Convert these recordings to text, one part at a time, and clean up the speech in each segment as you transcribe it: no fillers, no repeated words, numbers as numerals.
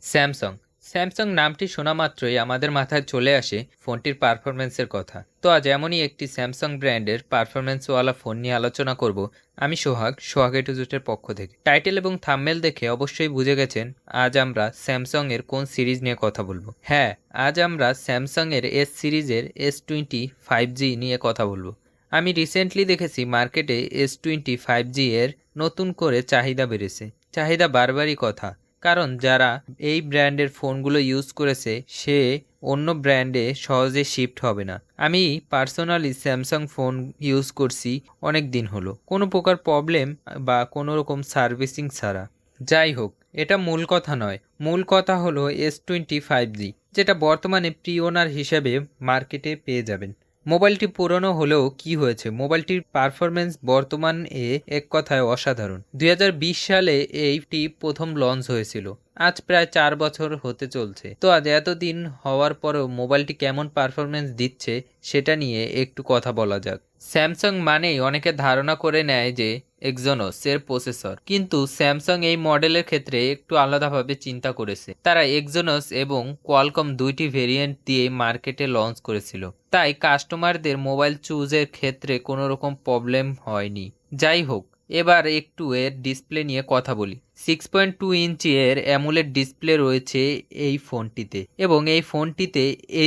Samsung Samsung নামটি শোনা মাত্রই আমাদের মাথায় চলে আসে ফোনটির পারফরমেন্সের কথা। তো আজ এমনই একটি স্যামসাং ব্র্যান্ডের পারফরমেন্সওয়ালা ফোন নিয়ে আলোচনা করব। আমি সোহাগ এ টু জেড পক্ষ থেকে। টাইটেল এবং থাম্বনেল দেখে অবশ্যই বুঝে গেছেন আজ আমরা স্যামসাং এর কোন সিরিজ নিয়ে কথা বলবো। হ্যাঁ, আজ আমরা স্যামসাং এর এস সিরিজের S20 5G নিয়ে কথা বলবো। আমি রিসেন্টলি দেখেছি মার্কেটে S20 5G এর নতুন করে চাহিদা বেড়েছে। চাহিদা বারবারই কথা, কারণ যারা এই ব্র্যান্ডের ফোনগুলো ইউজ করেছে সে অন্য ব্র্যান্ডে সহজে শিফট হবে না। আমি পার্সোনালি স্যামসাং ফোন ইউজ করছি অনেক দিন হলো, কোনো প্রকার প্রবলেম বা কোনো রকম সার্ভিসিং ছাড়া। যাই হোক, এটা মূল কথা নয়। মূল কথা হলো S20 5G, যেটা বর্তমানে প্রি ওনার হিসেবে মার্কেটে পেয়ে যাবেন। মোবাইলটি পুরনো হলেও কি হয়েছে, মোবাইলটির পারফরমেন্স বর্তমানে এক কথায় অসাধারণ। 2020 সালে এইটি প্রথম লঞ্চ হয়েছিল, আজ প্রায় 4 বছর হতে চলছে। তো আজ এতদিন হওয়ার পরেও মোবাইলটি কেমন পারফরমেন্স দিচ্ছে সেটা নিয়ে একটু কথা বলা যাক। স্যামসাং মানেই অনেকে ধারণা করে নেয় যে এক্সোনোস এর প্রসেসর, কিন্তু স্যামসাং এই মডেলের ক্ষেত্রে একটু আলাদাভাবে চিন্তা করেছে। তারা এক্সোনোস এবং কোয়ালকম দুইটি ভেরিয়েন্ট দিয়ে মার্কেটে লঞ্চ করেছিল, তাই কাস্টমারদের মোবাইল চুজের ক্ষেত্রে কোনো রকম প্রবলেম হয়নি। যাই হোক, এবার একটু এর ডিসপ্লে নিয়ে কথা বলি। 6.2 ইঞ্চি এর অ্যামোলেড ডিসপ্লে রয়েছে এই ফোনটিতে, এবং এই ফোনটিতে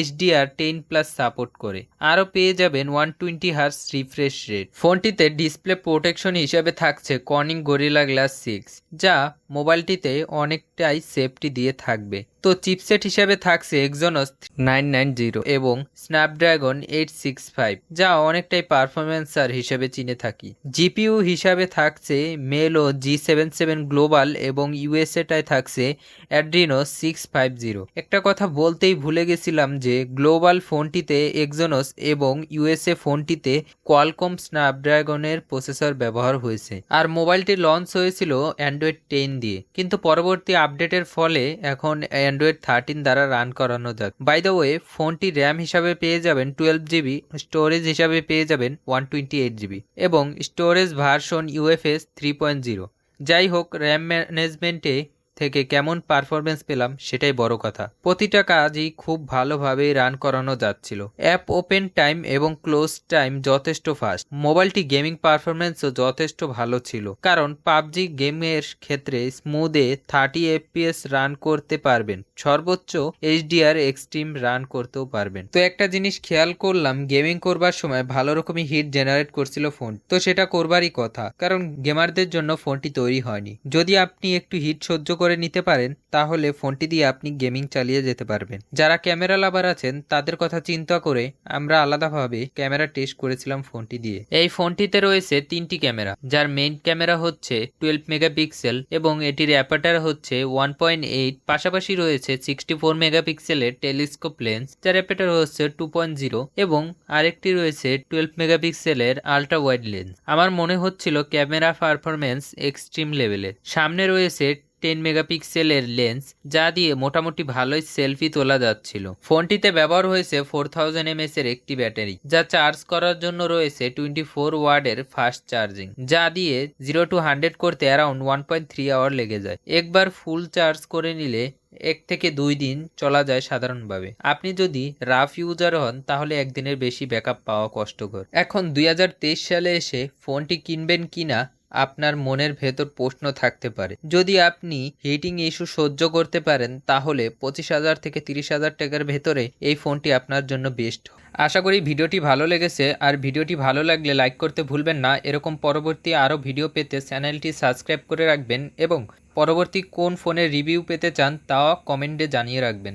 HDR10+ সাপোর্ট করে। আরও পেয়ে যাবেন 120 Hz রিফ্রেশ রেট। ফোনটিতে ডিসপ্লে প্রোটেকশন হিসেবে থাকছে কর্নিং গরিলা গ্লাস 6, যা মোবাইলটিতে অনেকটাই সেফটি দিয়ে থাকবে। তো চিপসেট হিসেবে থাকছে এক্সোনোস 990 এবং স্ন্যাপড্রাগন 865, যা অনেকটাই পারফরমেন্সার হিসেবে চিনে থাকি। জিপিইউ হিসাবে থাকছে মেলো G77 গ্লোবাল এবং ইউএসএটায় থাকছে অ্যাড্রিনো 650। একটা কথা বলতেই ভুলে গেছিলাম যে গ্লোবাল ফোনটিতে এক্সোনোস এবং ইউএসএ ফোনটিতে কোয়ালকম স্ন্যাপড্রাগনের প্রসেসর ব্যবহার হয়েছে। আর মোবাইলটি লঞ্চ হয়েছিল অ্যান্ড্রয়েড 10 দিয়ে, কিন্তু পরবর্তী আপডেটের ফলে এখন অ্যান্ড্রয়েড 13 দ্বারা রান করানো যাক। বাই দ্য ওয়ে, ফোনটি র্যাম হিসাবে পেয়ে যাবেন 12GB, স্টোরেজ হিসাবে পেয়ে যাবেন 128GB এবং স্টোরেজ ভার্সন UFS 3.0। যাই হোক, র্যাম ম্যানেজমেন্টে থেকে কেমন পারফরমেন্স পেলাম সেটাই বড় কথা। প্রতিটা কাজই খুব ভালোভাবে রান করানো যাচ্ছিল। অ্যাপ ওপেন টাইম এবং ক্লোজ টাইম যথেষ্ট ফাস্ট। মোবাইলটি গেমিং পারফরমেন্সও যথেষ্ট ভালো ছিল, কারণ পাবজি গেমের ক্ষেত্রে স্মুথে 30 FPS রান করতে পারবেন, সর্বোচ্চ HDR এক্সট্রিম রান করতেও পারবেন। তো একটা জিনিস খেয়াল করলাম, গেমিং করবার সময় ভালো রকমই হিট জেনারেট করছিল ফোন। তো সেটা করবারই কথা, কারণ গেমারদের জন্য ফোনটি তৈরি হয়নি। যদি আপনি একটু হিট সহ্য করে নিতে পারেন তাহলে ফোনটি দিয়ে আপনি গেমিং চালিয়ে যেতে পারবেন। যারা ক্যামেরা লাভার আছেন তাদের কথা চিন্তা করে আমরা আলাদাভাবে ক্যামেরা টেস্ট করেছিলাম ফোনটি দিয়ে। এই ফোনটিতে রয়েছে 3টি ক্যামেরা, যার মেইন ক্যামেরা হচ্ছে 12 মেগাপিক্সেল এবং এটির অ্যাপারচার হচ্ছে 1.8। পাশাপাশি রয়েছে 64 মেগাপিক্সেলের টেলিস্কোপ লেন্স, যার অ্যাপারচার হচ্ছে 2.0 এবং আরেকটি রয়েছে 12 মেগাপিক্সেলের আল্ট্রা ওয়াইড লেন্স। আমার মনে হচ্ছিল ক্যামেরা পারফরমেন্স এক্সট্রিম লেভেলের। সামনে রয়েছে 10 মেগাপিক্সেলের লেন্স, যা দিয়ে মোটামুটি ভালোই সেলফি তোলা যাচ্ছিল। ফোনটিতে ব্যবহার হয়েছে 4000 mAh এর একটি ব্যাটারি, যা চার্জ করার জন্য রয়েছে 24 ওয়াটের ফাস্ট চার্জিং, যা দিয়ে 0 to 100 করতে অ্যারাউন্ড 1.3 আওয়ার লেগে যায়। একবার ফুল চার্জ করে নিলে 1 থেকে 2 দিন চলা যায় সাধারণভাবে। আপনি যদি রাফ ইউজার হন তাহলে একদিনের বেশি ব্যাকআপ পাওয়া কষ্টকর। এখন 2023 সালে এসে ফোনটি কিনবেন কিনা আপনার মনের ভেতর প্রশ্ন থাকতে পারে। যদি আপনি হিটিং ইস্যু সহ্য করতে পারেন তাহলে 25,000 থেকে 30,000 টাকার ভেতরে এই ফোনটি আপনার জন্য বেস্ট। আশা করি ভিডিওটি ভালো লেগেছে, আর ভিডিওটি ভালো লাগলে লাইক করতে ভুলবেন না। এরকম পরবর্তী আরও ভিডিও পেতে চ্যানেলটি সাবস্ক্রাইব করে রাখবেন এবং পরবর্তী কোন ফোনের রিভিউ পেতে চান তাও কমেন্টে জানিয়ে রাখবেন।